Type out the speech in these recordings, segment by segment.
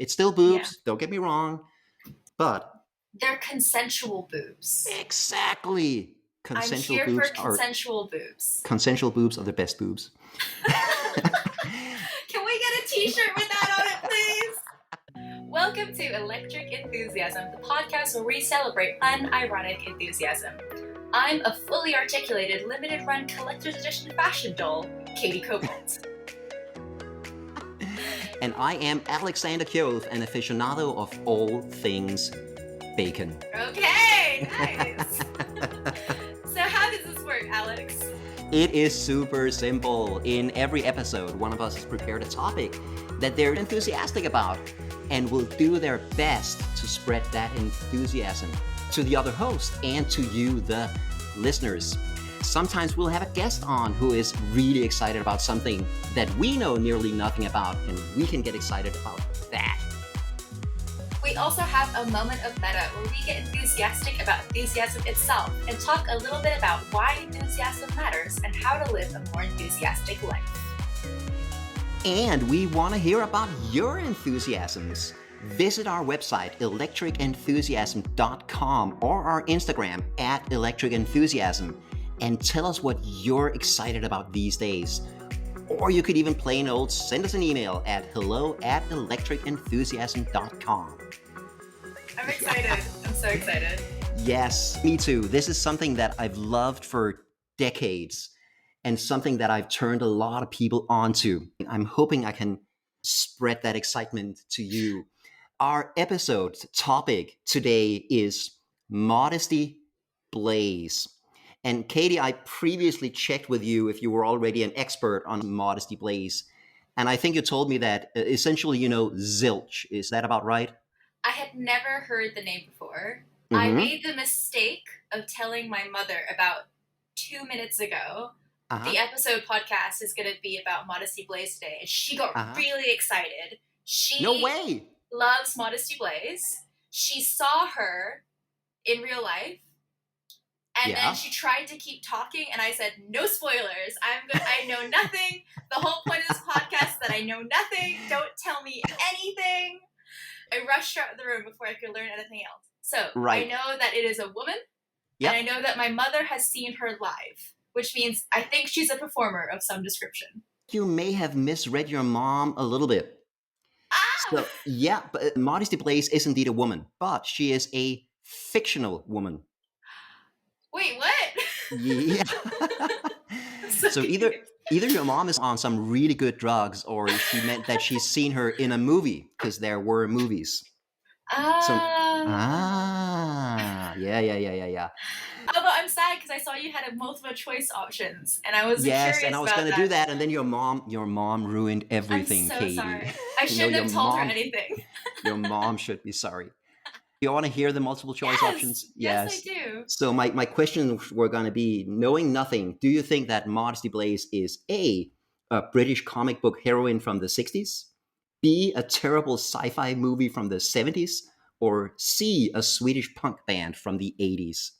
It's still Yeah. boobs, don't get me wrong, but They're consensual boobs. exactly. I'm here for consensual boobs. Consensual boobs are the best boobs. Can we get a t-shirt with that on it, please? Welcome to Electric Enthusiasm, the podcast where we celebrate unironic enthusiasm. I'm a fully articulated, limited-run collector's edition fashion doll, Katie Cobalt. And I am Alexander Kjove, an aficionado of all things bacon. Okay, nice. So how does this work, Alex? It is super simple. In every episode, one of us has prepared a topic that they're enthusiastic about and will do their best to spread that enthusiasm to the other host and to you, the listeners. Sometimes we'll have a guest on who is really excited about something that we know nearly nothing about, and we can get excited about that. We also have a moment of meta where we get enthusiastic about enthusiasm itself and talk a little bit about why enthusiasm matters and how to live a more enthusiastic life. And we want to hear about your enthusiasms. Visit our website, electricenthusiasm.com, or our Instagram @electricenthusiasm, and tell us what you're excited about these days. Or you could even plain old send us an email at hello@electricenthusiasm.com. I'm excited. I'm so excited. Yes, me too. This is something that I've loved for decades and something that I've turned a lot of people onto. I'm hoping I can spread that excitement to you. Our episode topic today is Modesty Blaise. And Katie, I previously checked with you if you were already an expert on Modesty Blaise. And I think you told me that essentially you know zilch. Is that about right? I had never heard the name before. Mm-hmm. I made the mistake of telling my mother about 2 minutes ago. The episode podcast is going to be about Modesty Blaise today. And she got really excited. She No way! Loves Modesty Blaise. She saw her in real life. And then she tried to keep talking, and I said, no spoilers. I know nothing. The whole point of this podcast is that I know nothing. Don't tell me anything. I rushed out of the room before I could learn anything else. So I know that it is a woman, and I know that my mother has seen her live, which means I think she's a performer of some description. You may have misread your mom a little bit. So, but Modesty Blaise is indeed a woman, but she is a fictional woman. Wait, what? Yeah. So either your mom is on some really good drugs, or she meant that she's seen her in a movie, because there were movies. Yeah. Although I'm sad because I saw you had a multiple choice options, and I was curious and I was going to do that, and then your mom ruined everything, I'm so Katie. sorry. I shouldn't have told her anything. Your mom should be sorry. You want to hear the multiple choice options? Yes, I do. So my questions were going to be, knowing nothing, do you think that Modesty Blaise is A, a British comic book heroine from the 60s, B, a terrible sci-fi movie from the 70s, or C, a Swedish punk band from the 80s?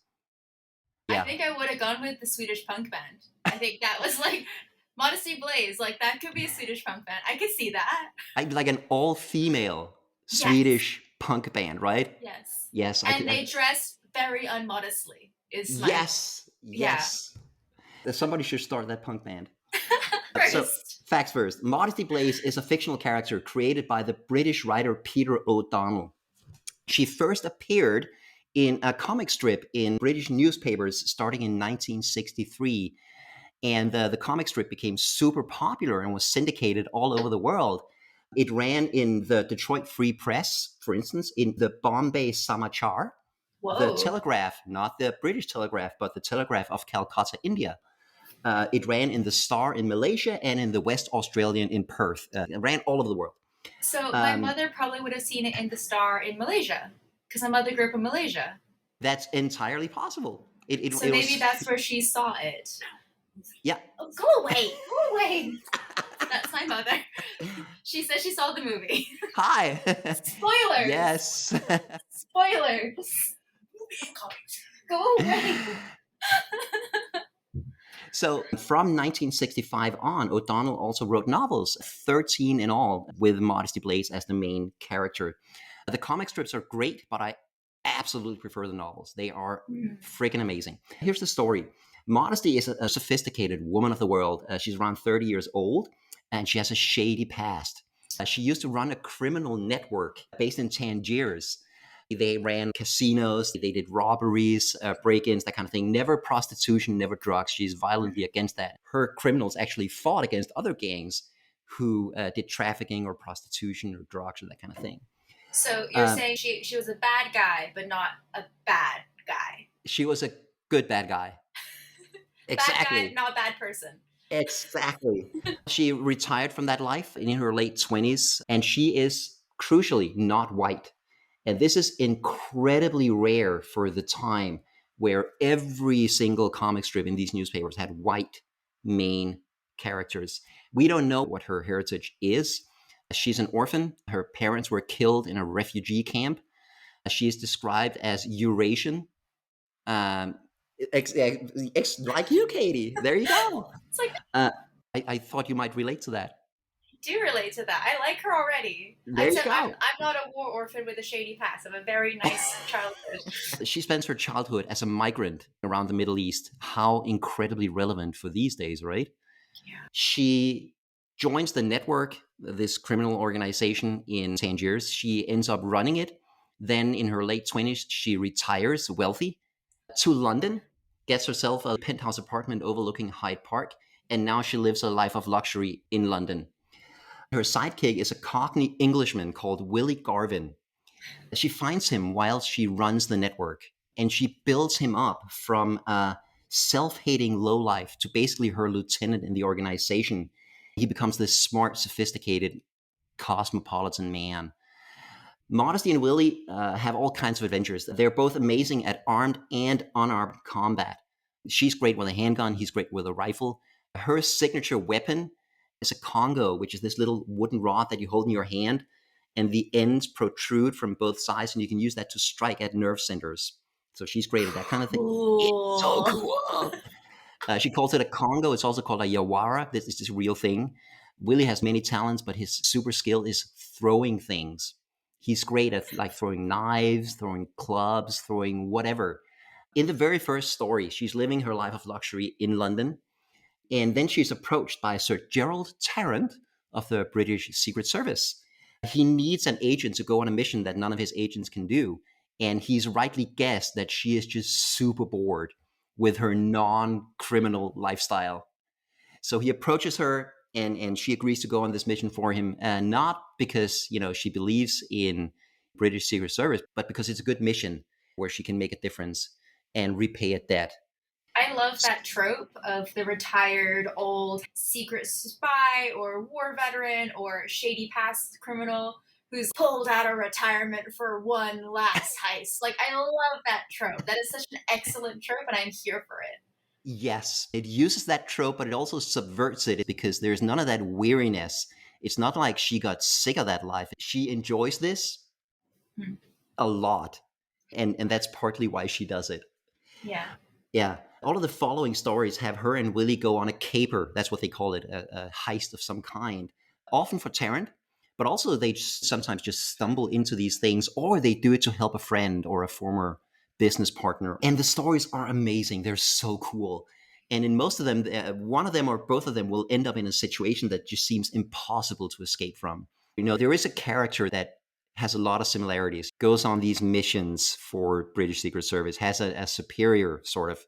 I think I would have gone with the Swedish punk band. I think that was like Modesty Blaise. Like, that could be a Swedish punk band. I could see that. Like an all-female Swedish punk band, right? Yes. And they dress very unmodestly. Yes. Somebody should start that punk band. So, facts first. Modesty Blaise is a fictional character created by the British writer Peter O'Donnell. She first appeared in a comic strip in British newspapers starting in 1963. And the comic strip became super popular and was syndicated all over the world. It ran in the Detroit Free Press, for instance, in the Bombay Samachar, the Telegraph, not the British Telegraph, but the Telegraph of Calcutta, India. It ran in the Star in Malaysia and in the West Australian in Perth. It ran all over the world. So my mother probably would have seen it in the Star in Malaysia, because my mother grew up in Malaysia. That's entirely possible. Maybe that's where she saw it. Yeah. Oh, go away. That's my mother. She said she saw the movie. Hi. Spoilers. Yes. Spoilers. Go away. So from 1965 on, O'Donnell also wrote novels, 13 in all, with Modesty Blaise as the main character. The comic strips are great, but I absolutely prefer the novels. They are freaking amazing. Here's the story. Modesty is a sophisticated woman of the world. She's around 30 years old, and she has a shady past. She used to run a criminal network based in Tangiers. They ran casinos, they did robberies, break-ins, that kind of thing. Never prostitution, never drugs. She's violently against that. Her criminals actually fought against other gangs who did trafficking or prostitution or drugs or that kind of thing. So you're saying she was a bad guy, but not a bad guy. She was a good bad guy. Exactly. Bad guy, not a bad person. Exactly. She retired from that life in her late 20s, and she is crucially not white. And this is incredibly rare for the time, where every single comic strip in these newspapers had white main characters. We don't know what her heritage is. She's an orphan. Her parents were killed in a refugee camp. She is described as Eurasian. Like you, Katie. There you go. It's like I thought you might relate to that. I do relate to that. I like her already. There you go. I'm not a war orphan with a shady past. I'm a very nice childhood. She spends her childhood as a migrant around the Middle East. How incredibly relevant for these days, right? Yeah. She joins the network, this criminal organization in Tangiers. She ends up running it. Then in her late 20s, she retires wealthy to London, gets herself a penthouse apartment overlooking Hyde Park, and now she lives a life of luxury in London. Her sidekick is a Cockney Englishman called Willie Garvin. She finds him while she runs the network, and she builds him up from a self-hating lowlife to basically her lieutenant in the organization. He becomes this smart, sophisticated, cosmopolitan man. Modesty and Willie have all kinds of adventures. They're both amazing at armed and unarmed combat. She's great with a handgun. He's great with a rifle. Her signature weapon is a Congo, which is this little wooden rod that you hold in your hand, and the ends protrude from both sides, and you can use that to strike at nerve centers. So she's great at that kind of thing. Cool. It's so cool. She calls it a Congo. It's also called a Yawara. This is just a real thing. Willie has many talents, but his super skill is throwing things. He's great at like throwing knives, throwing clubs, throwing whatever. In the very first story, she's living her life of luxury in London. And then she's approached by Sir Gerald Tarrant of the British Secret Service. He needs an agent to go on a mission that none of his agents can do. And he's rightly guessed that she is just super bored with her non-criminal lifestyle. So he approaches her and she agrees to go on this mission for him. Not because, she believes in British Secret Service, but because it's a good mission where she can make a difference and repay a debt. I love that trope of the retired old secret spy or war veteran or shady past criminal who's pulled out of retirement for one last heist. Like, I love that trope. That is such an excellent trope, and I'm here for it. Yes, it uses that trope, but it also subverts it because there's none of that weariness. It's not like she got sick of that life. She enjoys this a lot, and that's partly why she does it. Yeah. Yeah. All of the following stories have her and Willie go on a caper. That's what they call it, a heist of some kind, often for Tarrant, but also they sometimes just stumble into these things, or they do it to help a friend or a former business partner. And the stories are amazing. They're so cool. And in most of them, one of them or both of them will end up in a situation that just seems impossible to escape from. There is a character that has a lot of similarities, goes on these missions for British Secret Service, has a superior sort of.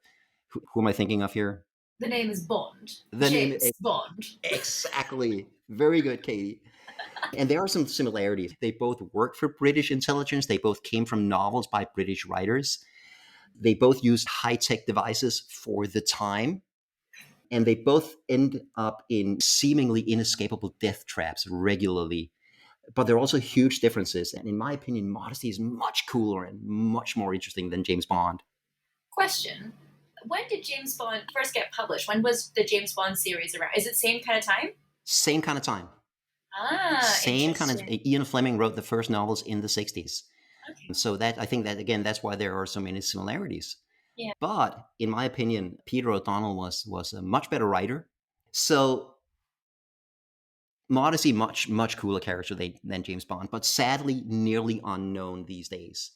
Who am I thinking of here? The name is Bond. The name is Bond. Exactly. Very good, Katie. And there are some similarities. They both work for British intelligence. They both came from novels by British writers. They both used high-tech devices for the time. And they both end up in seemingly inescapable death traps regularly. But there are also huge differences. And in my opinion, Modesty is much cooler and much more interesting than James Bond. Question. When did James Bond first get published? When was the James Bond series around? Is it same kind of time? Same kind of time. Same kind of. Ian Fleming wrote the first novels in the 60s. Okay. So that I think that, again, that's why there are so many similarities. Yeah. But in my opinion, Peter O'Donnell was a much better writer. So Modesty, much cooler character than James Bond, but sadly nearly unknown these days.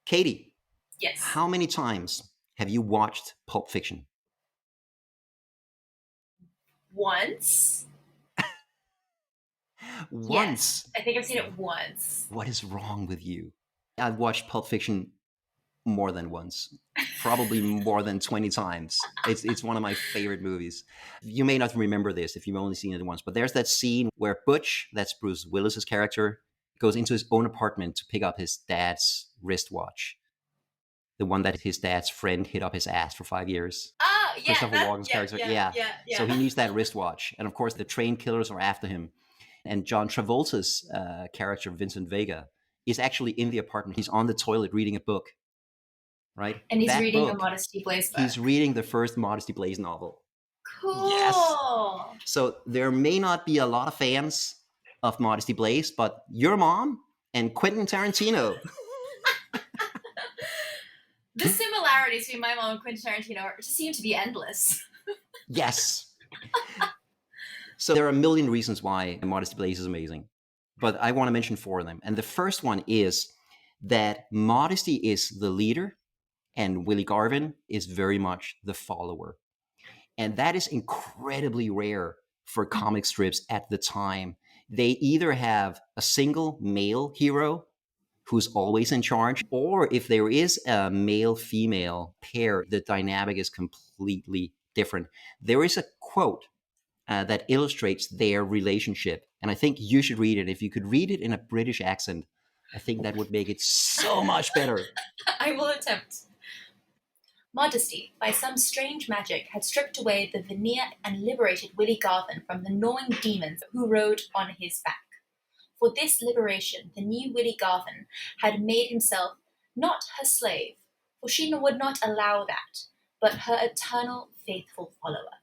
Katie, Yes. how many times have you watched Pulp Fiction? Once. Once. Yes. I think I've seen it once. What is wrong with you? I've watched Pulp Fiction more than once, probably more than 20 times. It's one of my favorite movies. You may not remember this if you've only seen it once, but there's that scene where Butch, that's Bruce Willis's character, goes into his own apartment to pick up his dad's wristwatch, the one that his dad's friend hid up his ass for 5 years. Oh, yeah. Christopher Walken's character. Yeah. So he needs that wristwatch. And of course, the train killers are after him. And John Travolta's character, Vincent Vega, is actually in the apartment. He's on the toilet reading a book, right? And he's that reading book, a Modesty Blaise book. He's reading the first Modesty Blaise novel. Cool. Yes. So there may not be a lot of fans of Modesty Blaise, but your mom and Quentin Tarantino. The similarities between my mom and Quentin Tarantino just seem to be endless. Yes. So there are a million reasons why Modesty Blaise is amazing, but I want to mention 4 of them. And the first one is that Modesty is the leader and Willie Garvin is very much the follower. And that is incredibly rare for comic strips at the time. They either have a single male hero who's always in charge, or if there is a male-female pair, the dynamic is completely different. There is a quote that illustrates their relationship, and I think you should read it. If you could read it in a British accent, I think that would make it so much better. I will attempt. Modesty, by some strange magic, had stripped away the veneer and liberated Willie Garvin from the gnawing demons who rode on his back. For this liberation, the new Willie Garvin had made himself not her slave, for she would not allow that, but her eternal faithful follower.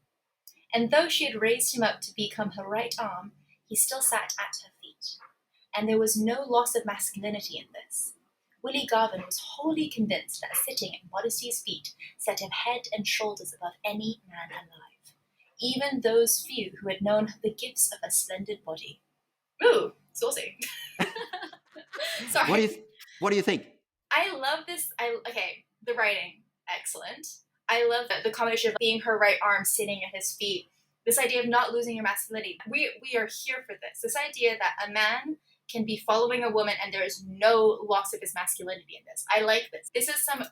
And though she had raised him up to become her right arm, he still sat at her feet. And there was no loss of masculinity in this. Willie Garvin was wholly convinced that sitting at Modesty's feet set him head and shoulders above any man alive, even those few who had known the gifts of a splendid body. Ooh, saucy. Sorry. What do you think? I love this. The writing, excellent. I love the combination of being her right arm sitting at his feet. This idea of not losing your masculinity. We are here for this. This idea that a man can be following a woman and there is no loss of his masculinity in this. I like this. This is some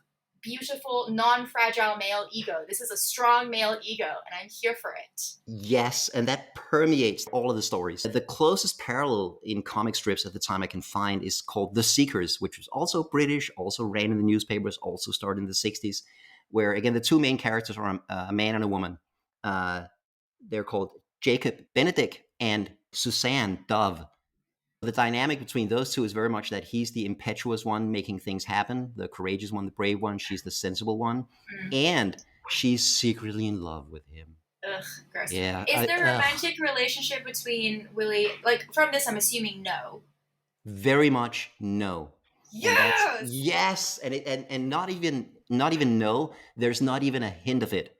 beautiful, non-fragile male ego. This is a strong male ego, and I'm here for it. Yes, and that permeates all of the stories. The closest parallel in comic strips at the time I can find is called The Seekers, which was also British, also ran in the newspapers, also started in the 60s, where, again, the 2 main characters are a man and a woman. They're called Jacob Benedict and Suzanne Dove. The dynamic between those 2 is very much that he's the impetuous one making things happen, the courageous one, the brave one. She's the sensible one. And she's secretly in love with him. Ugh, gross. Yeah. Is there a romantic relationship between Willie? Like, from this, I'm assuming no. Very much no. Yes! Yes! And not even no. There's not even a hint of it.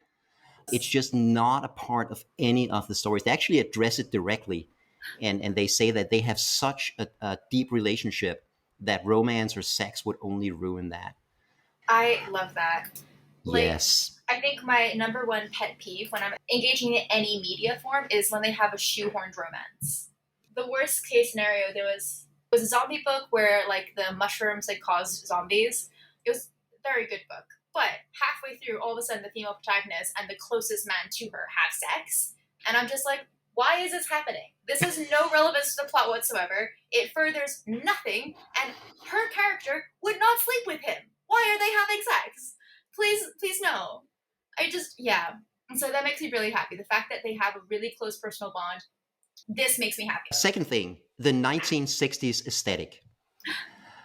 It's just not a part of any of the stories. They actually address it directly. And they say that they have such a deep relationship that romance or sex would only ruin that. I love that. Yes. I think my number one pet peeve when I'm engaging in any media form is when they have a shoehorned romance. The worst case scenario, there was a zombie book where like the mushrooms like caused zombies. It was a very good book. But halfway through, all of a sudden the female protagonist and the closest man to her have sex. And I'm just like, why is this happening? This has no relevance to the plot whatsoever. It furthers nothing, and her character would not sleep with him. Why are they having sex? Please no. And so that makes me really happy. The fact that they have a really close personal bond, this makes me happy. Second thing, the 1960s aesthetic.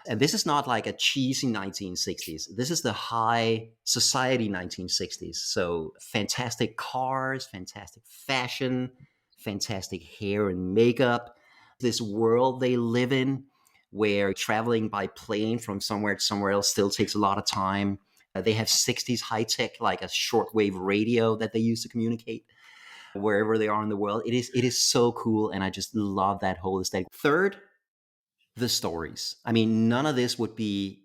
And this is not like a cheesy 1960s. This is the high society 1960s. So fantastic cars, fantastic fashion, fantastic hair and makeup. This world they live in where traveling by plane from somewhere to somewhere else still takes a lot of time. They have 60s high-tech, like a shortwave radio that they use to communicate wherever they are in the world. It is so cool, and I just love that whole aesthetic. Third, the stories. I mean, none of this would be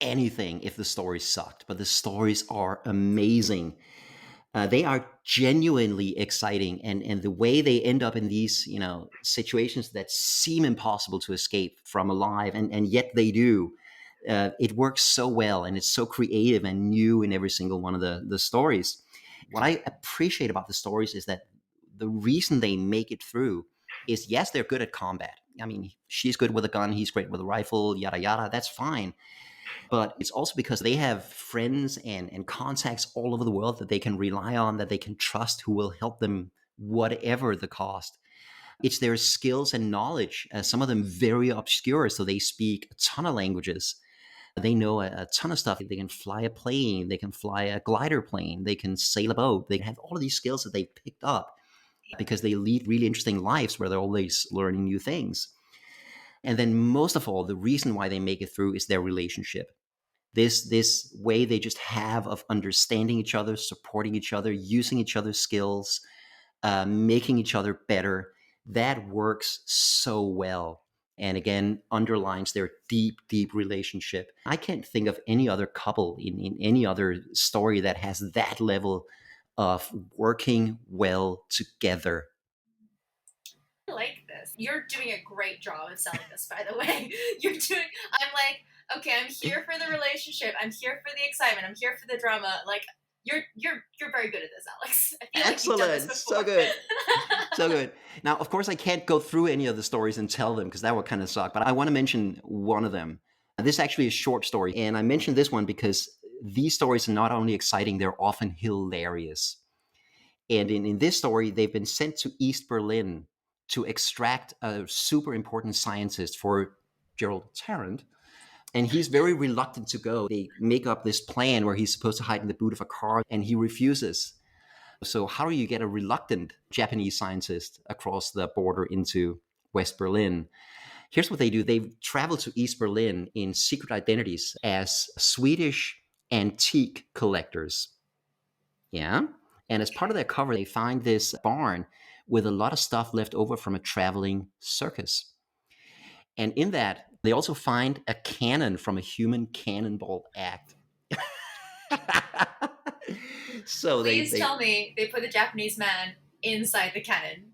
anything if the stories sucked, but the stories are amazing. They are genuinely exciting, and the way they end up in these situations that seem impossible to escape from alive, and yet they do. It works so well, and it's so creative and new in every single one of the stories. What I appreciate about the stories is that the reason they make it through is, yes, they're good at combat. I mean, she's good with a gun, he's great with a rifle, yada yada, that's fine. But it's also because they have friends and contacts all over the world that they can rely on, that they can trust, who will help them whatever the cost. It's their skills and knowledge, some of them very obscure, so they speak a ton of languages. They know a ton of stuff. They can fly a plane, they can fly a glider plane, they can sail a boat. They have all of these skills that they picked up because they lead really interesting lives where they're always learning new things. And then most of all, the reason why they make it through is their relationship. This way they just have of understanding each other, supporting each other, using each other's skills, making each other better. That works so well. And again, underlines their deep, deep relationship. I can't think of any other couple in any other story that has that level of working well together. I like this. You're doing a great job of selling this, by the way. I'm like, okay, I'm here for the relationship. I'm here for the excitement. I'm here for the drama. Like, you're very good at this, Alex. I feel Excellent. Like you've done this before. So good. So good. Now, of course, I can't go through any of the stories and tell them because that would kind of suck. But I want to mention one of them. This actually is a short story. And I mentioned this one because these stories are not only exciting, they're often hilarious. And in this story, they've been sent to East Berlin to extract a super important scientist for Gerald Tarrant. And he's very reluctant to go. They make up this plan where he's supposed to hide in the boot of a car, and he refuses. So how do you get a reluctant Japanese scientist across the border into West Berlin? Here's what they do. They travel to East Berlin in secret identities as Swedish antique collectors. Yeah. And as part of their cover, they find this barn with a lot of stuff left over from a traveling circus. And in that, they also find a cannon from a human cannonball act. So Please tell me they put the Japanese man inside the cannon.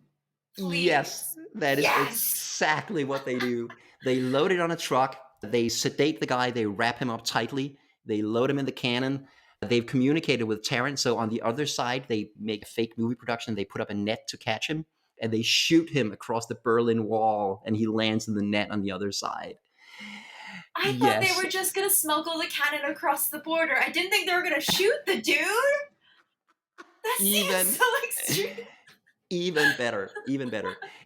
Please. Yes, that is exactly what they do. They load it on a truck. They sedate the guy. They wrap him up tightly. They load him in the cannon. They've communicated with Tarrant. So on the other side, they make a fake movie production. They put up a net to catch him, and they shoot him across the Berlin Wall, and he lands in the net on the other side. I thought they were just going to smuggle the cannon across the border. I didn't think they were going to shoot the dude. That seems so extreme. Even better.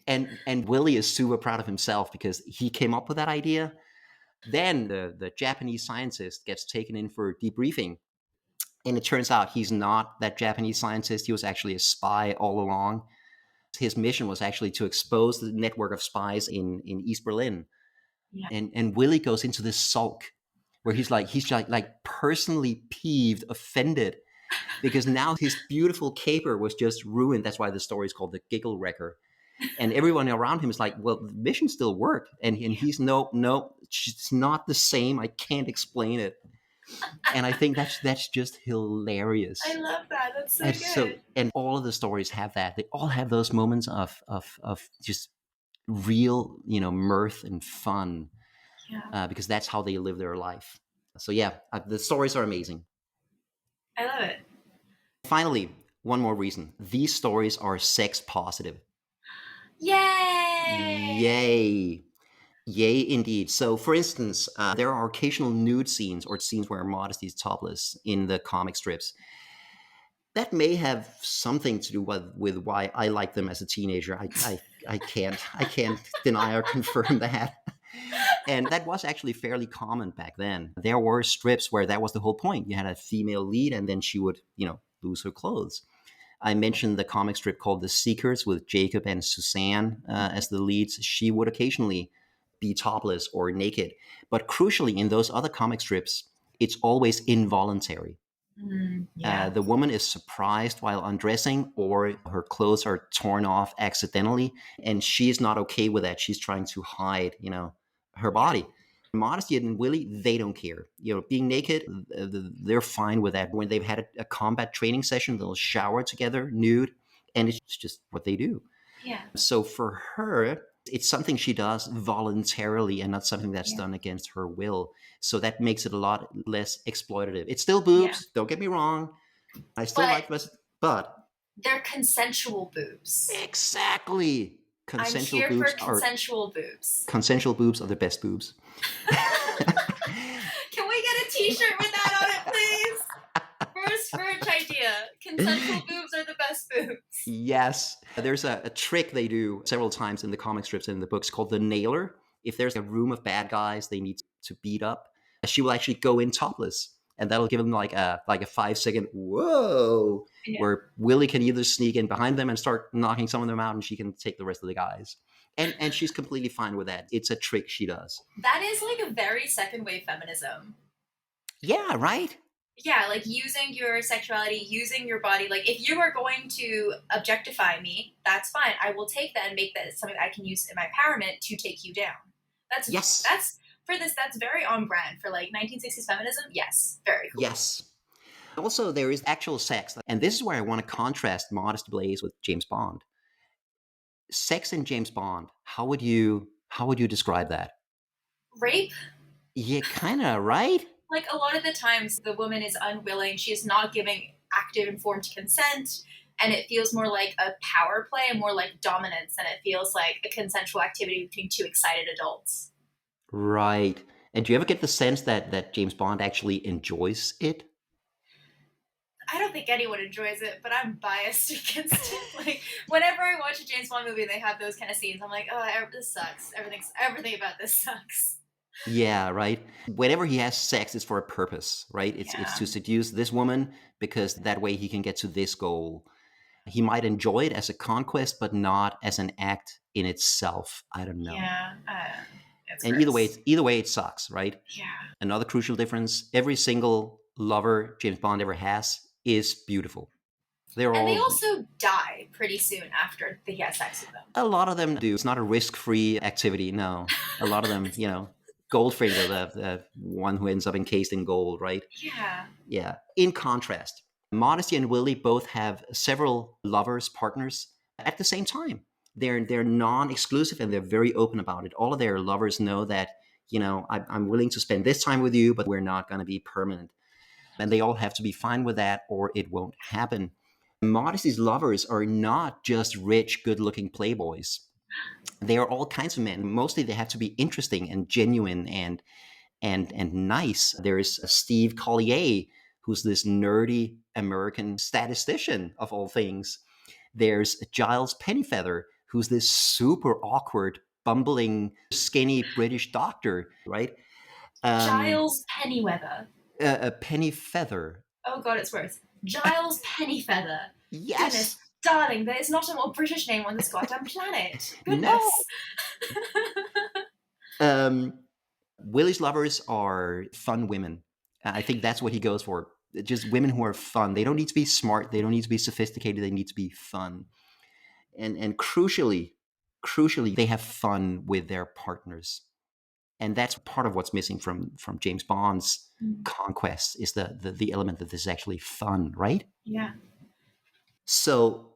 And Willie is super proud of himself because he came up with that idea. Then the Japanese scientist gets taken in for debriefing. And it turns out he's not that Japanese scientist. He was actually a spy all along. His mission was actually to expose the network of spies in East Berlin. Yeah. And Willie goes into this sulk where he's like personally peeved, offended, because now his beautiful caper was just ruined. That's why the story is called The Giggle Wrecker. And everyone around him is like, well, the mission still worked. And he's, no, it's not the same. I can't explain it. And I think that's just hilarious. I love that. That's so good. And all of the stories have that. They all have those moments of just real, mirth and fun. Yeah. Because that's how they live their life. So yeah, the stories are amazing. I love it. Finally, one more reason. These stories are sex positive. Yay! Yay, indeed. So, for instance, there are occasional nude scenes or scenes where Modesty is topless in the comic strips. That may have something to do with why I liked them as a teenager. I can't deny or confirm that. And that was actually fairly common back then. There were strips where that was the whole point. You had a female lead, and then she would, lose her clothes. I mentioned the comic strip called The Seekers with Jacob and Suzanne as the leads. She would occasionally be topless or naked. But crucially, in those other comic strips, it's always involuntary. Yeah. The woman is surprised while undressing, or her clothes are torn off accidentally, and she's not okay with that. She's trying to hide, her body. Modesty and Willie, they don't care. Being naked, they're fine with that. When they've had a combat training session, they'll shower together, nude, and it's just what they do. Yeah. So for her, it's something she does voluntarily and not something that's done against her will. So that makes it a lot less exploitative. It's still boobs, don't get me wrong. I still like this, but they're consensual boobs. Exactly. Consensual I'm here boobs for consensual boobs. Consensual boobs are the best boobs. Can we get a t-shirt with that on it, please? First idea. Consensual boobs are the best boobs. Yes. There's a trick they do several times in the comic strips and in the books called the nailer. If there's a room of bad guys they need to beat up, she will actually go in topless. And that'll give them like a 5-second whoa, where Willie can either sneak in behind them and start knocking some of them out, and she can take the rest of the guys. And she's completely fine with that. It's a trick she does. That is like a very second wave feminism. Yeah, right? Yeah, like using your sexuality, using your body. Like if you are going to objectify me, that's fine. I will take that and make that something I can use in my empowerment to take you down. That's very on brand for like 1960s feminism. Yes, very cool. Yes. Also, there is actual sex. And this is where I want to contrast Modesty Blaise with James Bond. Sex in James Bond, how would you describe that? Rape? Yeah, kind of, right? Like a lot of the times the woman is unwilling. She is not giving active informed consent. And it feels more like a power play and more like dominance than it feels like a consensual activity between two excited adults. Right. And do you ever get the sense that James Bond actually enjoys it? I don't think anyone enjoys it, but I'm biased against it. Like, whenever I watch a James Bond movie and they have those kind of scenes, I'm like, oh, this sucks. Everything about this sucks. Yeah, right. Whenever he has sex, it's for a purpose, right? It's to seduce this woman because that way he can get to this goal. He might enjoy it as a conquest, but not as an act in itself. I don't know. Yeah. And either way, it sucks, right? Yeah. Another crucial difference: every single lover James Bond ever has is beautiful. They also die pretty soon after he has sex with them. A lot of them do. It's not a risk-free activity. No, a lot of them, Goldfinger, the one who ends up encased in gold, right? Yeah. Yeah. In contrast, Modesty and Willie both have several lovers, partners at the same time. They're non-exclusive and they're very open about it. All of their lovers know that, I'm willing to spend this time with you, but we're not going to be permanent. And they all have to be fine with that or it won't happen. Modesty's lovers are not just rich, good-looking playboys. They are all kinds of men. Mostly they have to be interesting and genuine and nice. There's Steve Collier, who's this nerdy American statistician of all things. There's Giles Pennyfeather, who's this super awkward, bumbling, skinny British doctor, right? Giles Pennyweather. Pennyfeather. Oh God, it's worse. Giles Pennyfeather. Yes. Goodness, darling, there is not a more British name on this goddamn planet. Goodness. No. Willie's lovers are fun women. I think that's what he goes for. Just women who are fun. They don't need to be smart. They don't need to be sophisticated. They need to be fun. And crucially, they have fun with their partners. And that's part of what's missing from James Bond's conquest is the element that this is actually fun, right? Yeah. So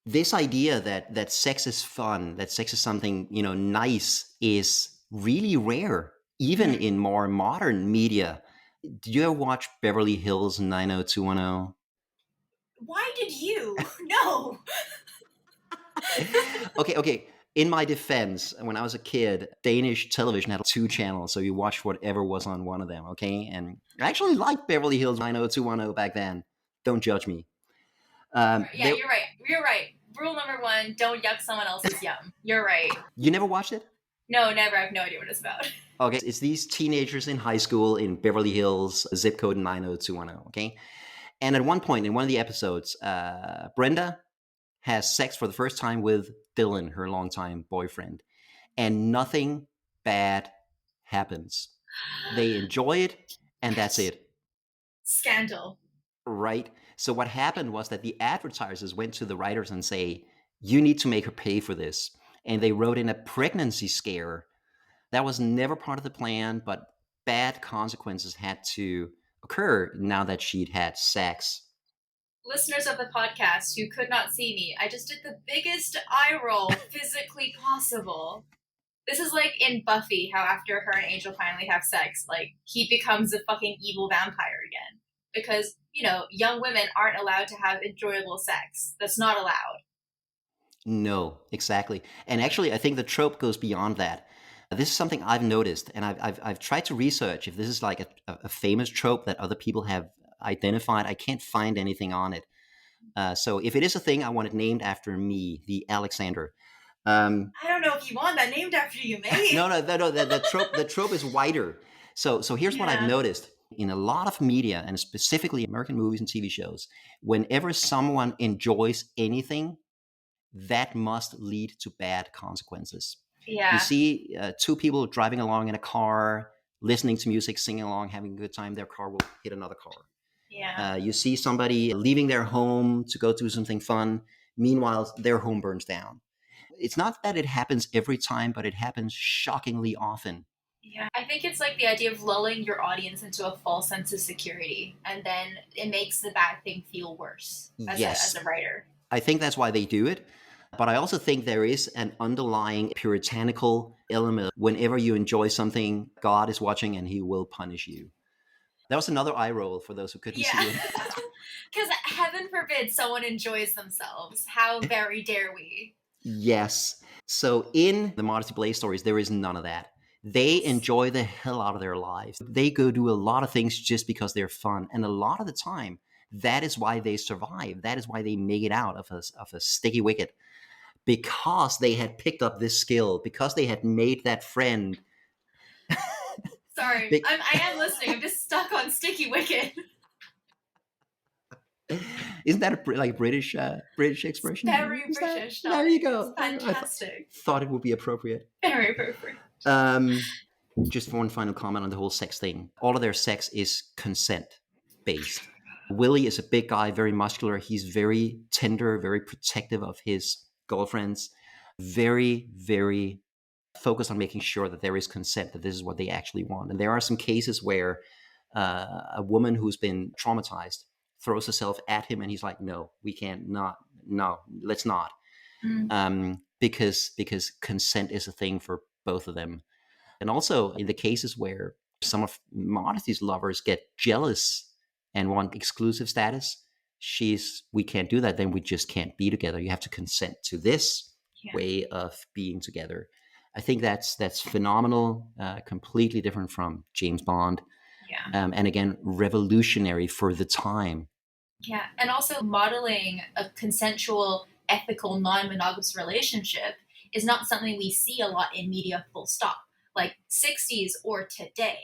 this idea that sex is fun, that sex is something, nice, is really rare, even in more modern media. Did you ever watch Beverly Hills 90210? Why did you? No. Okay. In my defense, when I was a kid, Danish television had 2 channels, so you watched whatever was on one of them, okay? And I actually liked Beverly Hills 90210 back then. Don't judge me. You're right. Rule number 1, don't yuck someone else's yum. You're right. You never watched it? No, never. I have no idea what it's about. Okay, it's these teenagers in high school in Beverly Hills, zip code 90210, okay? And at one point in one of the episodes, Brenda has sex for the first time with Dylan, her longtime boyfriend, and nothing bad happens. They enjoy it, And that's it. Scandal. Right? So what happened was that the advertisers went to the writers and say, you need to make her pay for this. And they wrote in a pregnancy scare. That was never part of the plan, but bad consequences had to occur now that she'd had sex. Listeners of the podcast who could not see me, I just did the biggest eye roll physically possible. This is like in Buffy, how after her and Angel finally have sex, like, he becomes a fucking evil vampire again. Because, you know, young women aren't allowed to have enjoyable sex. That's not allowed. No, exactly. And actually, I think the trope goes beyond that. This is something I've noticed, and I've tried to research if this is like a famous trope that other people have identified. I can't find anything on it. So if it is a thing, I want it named after me, the Alexander. I don't know if you want that named after you, mate. No. The trope is wider. So here's what I've noticed in a lot of media, and specifically American movies and TV shows. Whenever someone enjoys anything, that must lead to bad consequences. Yeah. You see two people driving along in a car, listening to music, singing along, having a good time. Their car will hit another car. Yeah. You see somebody leaving their home to go do something fun. Meanwhile, their home burns down. It's not that it happens every time, but it happens shockingly often. Yeah, I think it's like the idea of lulling your audience into a false sense of security, and then it makes the bad thing feel worse as a writer. I think that's why they do it. But I also think there is an underlying puritanical element. Whenever you enjoy something, God is watching and he will punish you. That was another eye roll for those who couldn't see it. Because heaven forbid someone enjoys themselves. How very dare we? Yes. So in the Modesty Blaise stories, there is none of that. They enjoy the hell out of their lives. They go do a lot of things just because they're fun. And a lot of the time, that is why they survive. That is why they make it out of a sticky wicket. Because they had picked up this skill, because they had made that friend. Sorry, I am listening. I'm just stuck on sticky wicket. Isn't that a British expression? Very British. There you go. It's fantastic. Thought it would be appropriate. Very appropriate. Just one final comment on the whole sex thing. All of their sex is consent based. Willie is a big guy, very muscular. He's very tender, very protective of his girlfriends. Very, very focused on making sure that there is consent, that this is what they actually want. And there are some cases where a woman who's been traumatized throws herself at him and he's like, no, we can't, no, let's not. Because consent is a thing for both of them. And also in the cases where some of Modesty's lovers get jealous and want exclusive status, we can't do that, then we just can't be together. You have to consent to this way of being together. I think that's phenomenal, completely different from James Bond. Yeah. And again, revolutionary for the time. Yeah, and also modeling a consensual, ethical, non-monogamous relationship is not something we see a lot in media, full stop. Like 60s or today,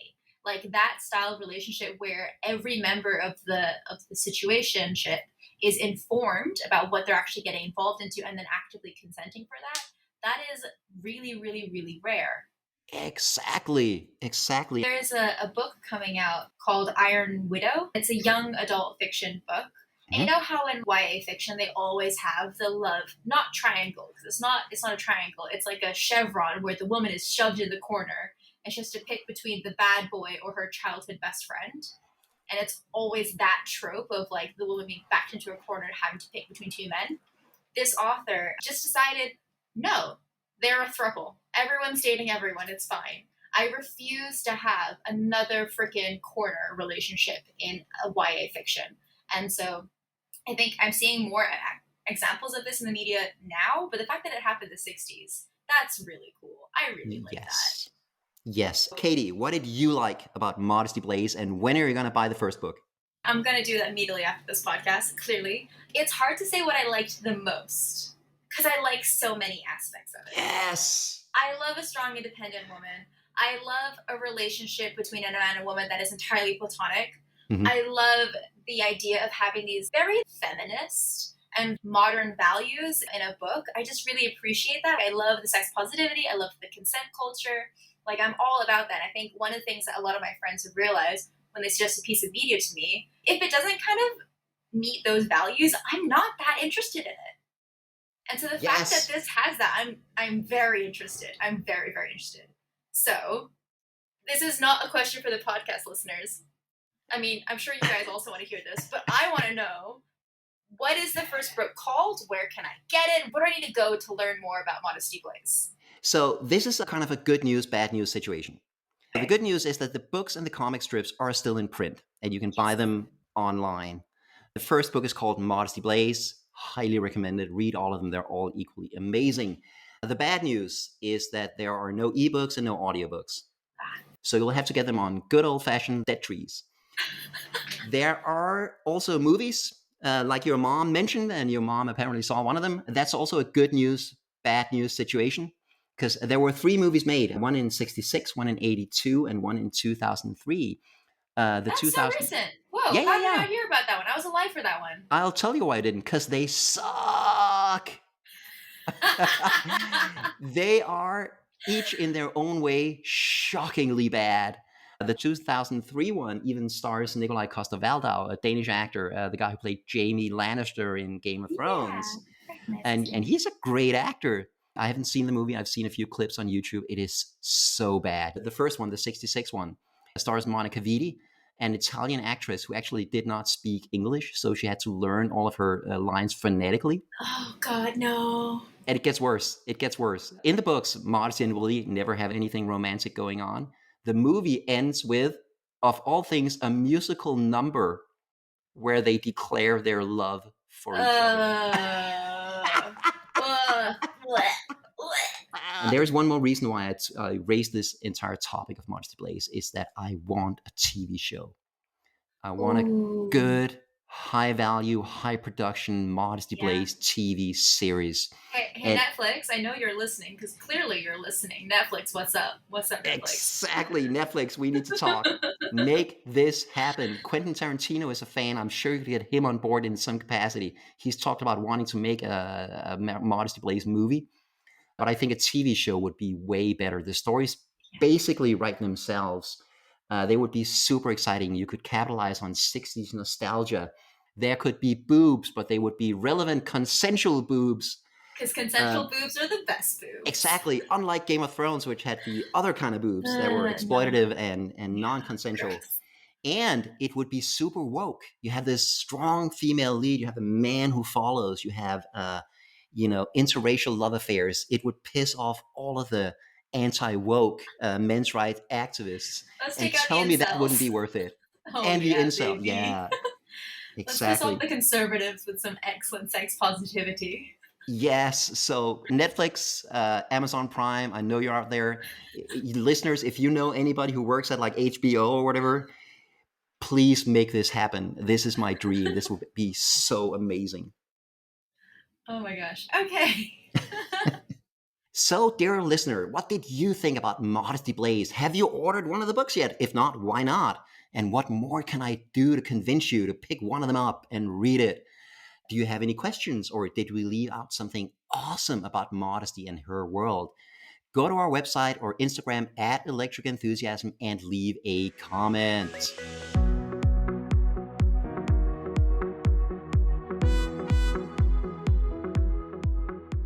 like that style of relationship where every member of the situationship is informed about what they're actually getting involved into and then actively consenting for that. That is really, really, really rare. Exactly. There is a book coming out called Iron Widow. It's a young adult fiction book. And you know how in YA fiction they always have the love, not triangle, because it's not a triangle. It's like a chevron where the woman is shoved in the corner and she has to pick between the bad boy or her childhood best friend. And it's always that trope of like the woman being backed into a corner and having to pick between two men. This author just decided, no, they're a throuple. Everyone's dating everyone. It's fine. I refuse to have another freaking corner relationship in a YA fiction. And so I think I'm seeing more examples of this in the media now, but the fact that it happened in the 60s, that's really cool. I really like that. Yes. Katie, what did you like about Modesty Blaise, and when are you going to buy the first book? I'm going to do that immediately after this podcast, clearly. It's hard to say what I liked the most, because I like so many aspects of it. Yes! I love a strong, independent woman. I love a relationship between a man and woman that is entirely platonic. Mm-hmm. I love the idea of having these very feminist and modern values in a book. I just really appreciate that. I love the sex positivity. I love the consent culture. Like, I'm all about that. I think one of the things that a lot of my friends have realized, when they suggest a piece of media to me, if it doesn't kind of meet those values, I'm not that interested in it. And so the fact that this has that, I'm very interested. I'm very, very interested. So this is not a question for the podcast listeners. I mean, I'm sure you guys also want to hear this, but I want to know, what is the first book called? Where can I get it? Where do I need to go to learn more about Modesty Blaise? So this is a kind of a good news, bad news situation. Okay. The good news is that the books and the comic strips are still in print, and you can buy them online. The first book is called Modesty Blaise. Highly recommended. Read all of them. They're all equally amazing. The bad news is that there are no ebooks and no audiobooks. So you'll have to get them on good old-fashioned dead trees. There are also movies, like your mom mentioned, and your mom apparently saw one of them. That's also a good news, bad news situation, because there were 3 movies made, one in 1966, one in 1982, and one in 2003. That's 2000... so recent. Whoa, how did I hear about that one? I was alive for that one. I'll tell you why I didn't, because they suck. They are each in their own way shockingly bad. The 2003 one even stars Nikolaj Coster-Waldau, a Danish actor, the guy who played Jaime Lannister in Game of Thrones. And he's a great actor. I haven't seen the movie. I've seen a few clips on YouTube. It is so bad. The first one, the 1966 one, stars Monica Vitti, an Italian actress who actually did not speak English, so she had to learn all of her lines phonetically. Oh, God, no. And it gets worse. It gets worse. In the books, Modesty and Willie never have anything romantic going on. The movie ends with, of all things, a musical number where they declare their love for each other. And there's one more reason why I raised this entire topic of Modesty Blaise, is that I want a TV show. I want a good, high value, high production Modesty Blaise TV series. Hey, Netflix, I know you're listening, because clearly you're listening. Netflix, what's up? What's up, Netflix? Exactly, Netflix, we need to talk. Make this happen. Quentin Tarantino is a fan. I'm sure you could get him on board in some capacity. He's talked about wanting to make a Modesty Blaise movie, but I think a TV show would be way better. The stories basically write themselves. They would be super exciting. You could capitalize on 60s nostalgia. There could be boobs, but they would be relevant, consensual boobs. Because consensual boobs are the best boobs. Exactly. Unlike Game of Thrones, which had the other kind of boobs that were exploitative and non-consensual. Gross. And it would be super woke. You have this strong female lead. You have a man who follows. You have, interracial love affairs. It would piss off all of the anti-woke men's rights activists. And tell me that wouldn't be worth it. And the incel. Baby. Yeah. Exactly. Let's piss off the conservatives with some excellent sex positivity. Yes. So Netflix, Amazon Prime, I know you're out there. Listeners, if you know anybody who works at like HBO or whatever, please make this happen. This is my dream. This would be so amazing. Oh my gosh. Okay. So, dear listener, what did you think about Modesty Blaise? Have you ordered one of the books yet? If not, why not? And what more can I do to convince you to pick one of them up and read it? Do you have any questions, or did we leave out something awesome about Modesty and her world? Go to our website or Instagram at Electric Enthusiasm and leave a comment.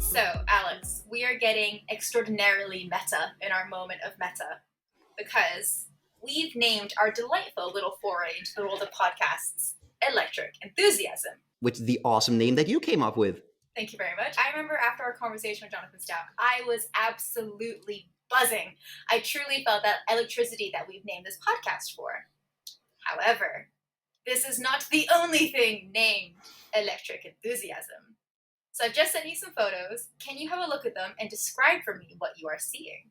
So, Alex, we are getting extraordinarily meta in our moment of meta, because we've named our delightful little foray into the world of podcasts Electric Enthusiasm. Which is the awesome name that you came up with. Thank you very much. I remember after our conversation with Jonathan Stout, I was absolutely buzzing. I truly felt that electricity that we've named this podcast for. However, this is not the only thing named Electric Enthusiasm. So I've just sent you some photos. Can you have a look at them and describe for me what you are seeing?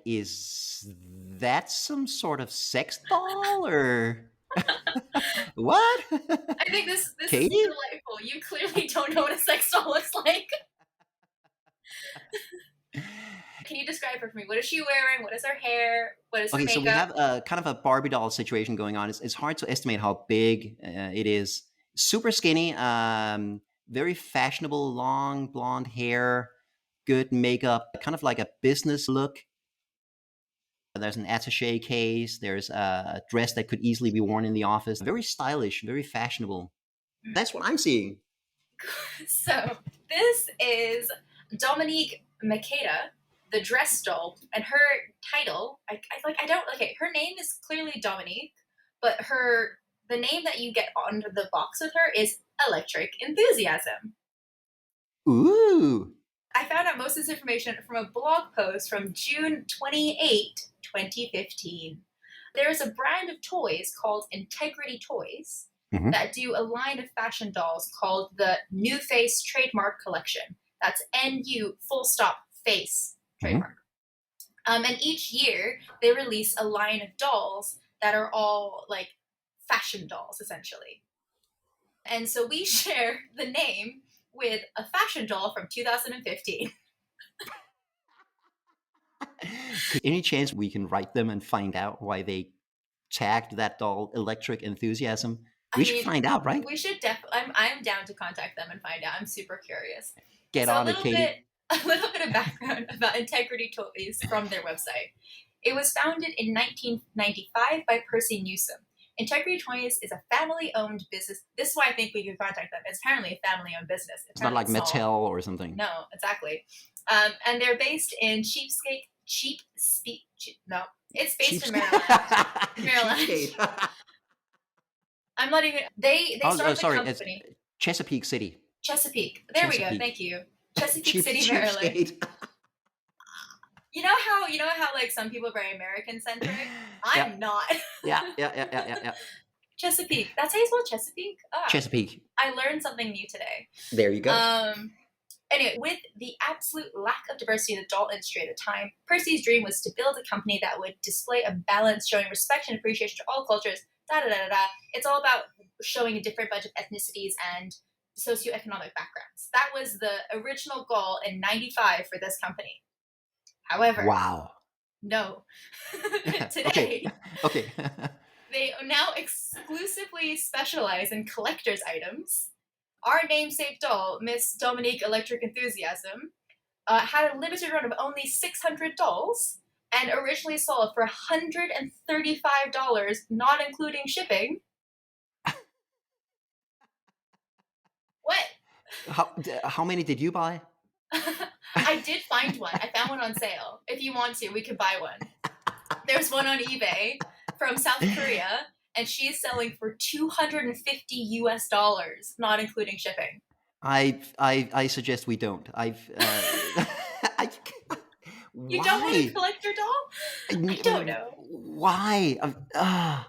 Is that some sort of sex doll or... What? I think this is delightful. You clearly don't know what a sex doll looks like. Can you describe her for me? What is she wearing? What is her hair? What is her makeup? So we have a kind of a Barbie doll situation going on. It's hard to estimate how big it is. Super skinny, very fashionable, long blonde hair, good makeup, kind of like a business look. There's an attaché case. There's a dress that could easily be worn in the office. Very stylish, very fashionable. That's what I'm seeing. So this is Dominique Makeda, the dress doll, and her title, her name is clearly Dominique, but the name that you get on the box with her is Electric Enthusiasm. Ooh. I found out most of this information from a blog post from June 28, 2015. There is a brand of toys called Integrity Toys that do a line of fashion dolls called the New Face Trademark Collection. That's NU full stop face trademark. And each year they release a line of dolls that are all like fashion dolls, essentially. And so we share the name with a fashion doll from 2015. Any chance we can write them and find out why they tagged that doll Electric Enthusiasm? We should find out, right? We should definitely. I'm down to contact them and find out. I'm super curious. Get on it, Katie. A little bit of background about Integrity Toys from their website. It was founded in 1995 by Percy Newsom. Integrity Toys is a family-owned business. This is why I think we can contact them. It's apparently a family-owned business. It's not like Mattel or something. No, exactly. And they're based in it's based in Maryland. I'm not even. They started the company. It's Chesapeake City. Chesapeake. There we go. Thank you. Chesapeake City, Maryland. You know how like some people are very American centric? I'm not. Yeah. Chesapeake. That's how you spell Chesapeake? Chesapeake. I learned something new today. There you go. Anyway, with the absolute lack of diversity in the doll industry at the time, Percy's dream was to build a company that would display a balance showing respect and appreciation to all cultures. It's all about showing a different bunch of ethnicities and socioeconomic backgrounds. That was the original goal in 95 for this company. However, wow. No. Today, okay. They now exclusively specialize in collector's items. Our namesake doll, Miss Dominique Electric Enthusiasm, had a limited run of only 600 dolls and originally sold for $135, not including shipping. What? How many did you buy? I did find one. I found one on sale. If you want to, we could buy one. There's one on eBay from South Korea, and she's selling for $250 US, not including shipping. I suggest we don't. You don't want to collect your doll? I don't know. Why? I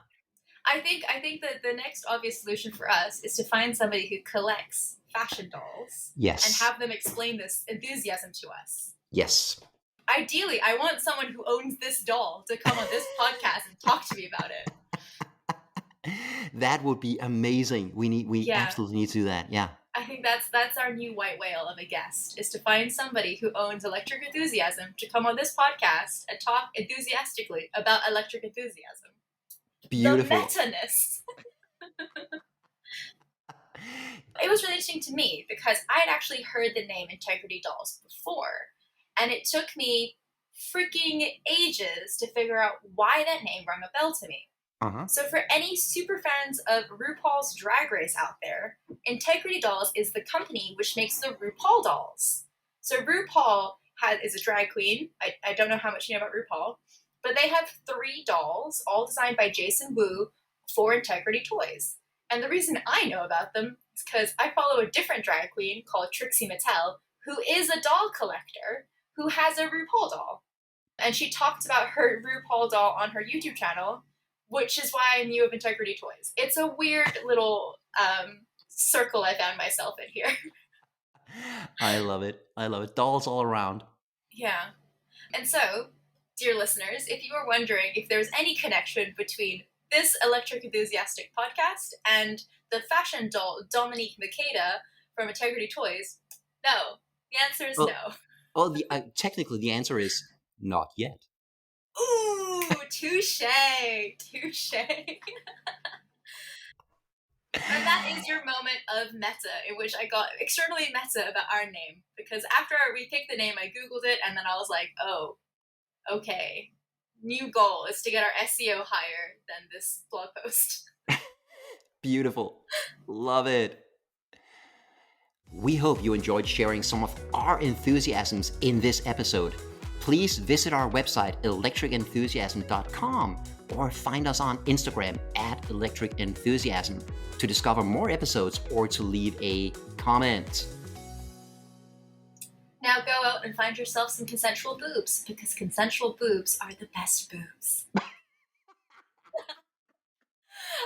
think that the next obvious solution for us is to find somebody who collects fashion dolls. Yes. And have them explain this enthusiasm to us. Yes. Ideally, I want someone who owns this doll to come on this podcast and talk to me about it. That would be amazing. We absolutely need to do that. Yeah. I think that's our new white whale of a guest, is to find somebody who owns Electric Enthusiasm to come on this podcast and talk enthusiastically about Electric Enthusiasm. Beautiful. The meta-ness. It was really interesting to me because I'd actually heard the name Integrity Dolls before, and it took me freaking ages to figure out why that name rung a bell to me. Uh-huh. So for any super fans of RuPaul's Drag Race out there, Integrity Dolls is the company which makes the RuPaul dolls. So RuPaul is a drag queen. I don't know how much you know about RuPaul, but they have 3 dolls, all designed by Jason Wu for Integrity Toys. And the reason I know about them is because I follow a different drag queen called Trixie Mattel, who is a doll collector, who has a RuPaul doll. And she talked about her RuPaul doll on her YouTube channel, which is why I knew of Integrity Toys. It's a weird little circle I found myself in here. I love it. Dolls all around. Yeah. And so, dear listeners, if you are wondering if there's any connection between this Electric Enthusiastic podcast and the fashion doll Dominique Makeda from Integrity Toys, no. The answer is no. Well, technically the answer is not yet. Ooh, touche. And that is your moment of meta, in which I got externally meta about our name. Because after we picked the name, I Googled it, and then I was like, oh, okay. new goal is to get our SEO higher than this blog post. Beautiful. Love it. We hope you enjoyed sharing some of our enthusiasms in this episode. Please visit our website, electricenthusiasm.com, or find us on Instagram @electricenthusiasm to discover more episodes or to leave a comment. Now go out and find yourself some consensual boobs, because consensual boobs are the best boobs.